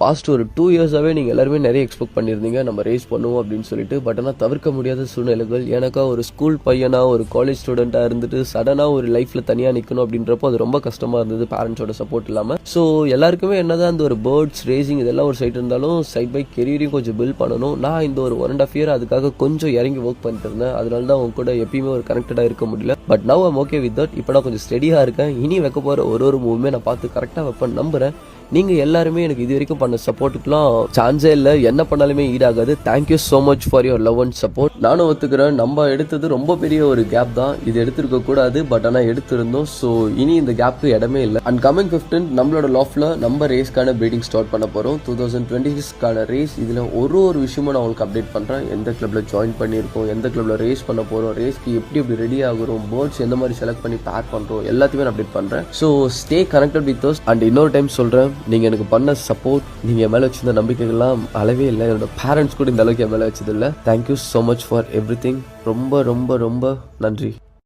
Past ஒரு 2 இயர்ஸாகவே நீங்கள் எல்லாருமே நிறைய எக்ஸ்பெக்ட் பண்ணியிருந்தீங்க நம்ம ரேஸ் பண்ணுவோம் அப்படின்னு சொல்லிட்டு. பட் ஆனால் தவிர்க்க முடியாத சூழ்நிலைகள். எனக்கா ஒரு ஸ்கூல் பையனா ஒரு காலேஜ் ஸ்டூடெண்ட்டாக இருந்துட்டு சடனாக ஒரு லைஃப்பில் தனியாக நிற்கணும் அப்படின்றப்போ அது ரொம்ப கஷ்டமாக இருந்தது பேரண்ட்ஸோட சப்போர்ட் இல்லாமல். ஸோ எல்லாருக்குமே என்னதான் அந்த ஒரு பேர்ட்ஸ் ரேசிங் இதெல்லாம் ஒரு சைட் இருந்தாலும் சைட் பை கெரியரையும் கொஞ்சம் பில்ட் பண்ணணும். நான் இந்த ஒரு 1.5 இயர் அதுக்காக கொஞ்சம் இறங்கி ஒர்க் பண்ணிட்டு இருந்தேன். அதனால தான் அவங்க கூட எப்பயுமே ஒரு கனெக்டடாக இருக்க முடியல. But now I'm okay with that. இப்போ நான் கொஞ்சம் ஸ்டெடியாக இருக்கேன். இனி வைக்க போகிற ஒரு மூவுமே நான் பார்த்து கரெக்டாக வைப்பேன் நம்புகிறேன். நீங்கள் எல்லாருமே எனக்கு இது வரைக்கும் பண்ண சப்போர்ட்டுக்குலாம் சான்ஸே இல்லை. என்ன பண்ணாலுமே ஈடாகாது. Thank you so much for your love and support. நானும் ஒத்துக்கிறேன், நம்ம எடுத்தது ரொம்ப பெரிய ஒரு கேப் தான். இது எடுத்திருக்க கூடாது, பட் ஆனால் எடுத்திருந்தோம். ஸோ இனி இந்த கேப்புக்கு இடமே இல்லை. அண்ட் கமிங் 15 நம்மளோட லாஃப்ல நம்ம ரேஸ்க்கான பிரீடிங் ஸ்டார்ட் பண்ண போகிறோம். 2026க்கான ரேஸ். இதில் ஒரு விஷயமும் நான் உங்களுக்கு அப்டேட் பண்ணுறேன். எந்த கிளப்பில் ஜாயின் பண்ணியிருக்கோம், எந்த கிளப்பில் ரேஸ் பண்ண போகிறோம், ரேஸ்க்கு எப்படி ரெடி ஆகுறோம், பேர்ட்ஸ் எந்த மாதிரி செலக்ட் பண்ணி பேக் பண்ணுறோம், எல்லாத்தையுமே நான் அப்டேட் பண்ணுறேன். So stay connected with us. And இன்னொரு டைம் சொல்கிறேன், நீங்கள் எனக்கு பண்ண சப்போர்ட், நீங்கள் என் மேலே வச்சிருந்த நம்பிக்கைகள்லாம் அளவே இல்லை. என்னோட பேரண்ட்ஸ் கூட இந்த அளவுக்கு என் மேலே வச்சதில்லை. Thank you so much for everything. ரொம்ப ரொம்ப ரொம்ப நன்றி.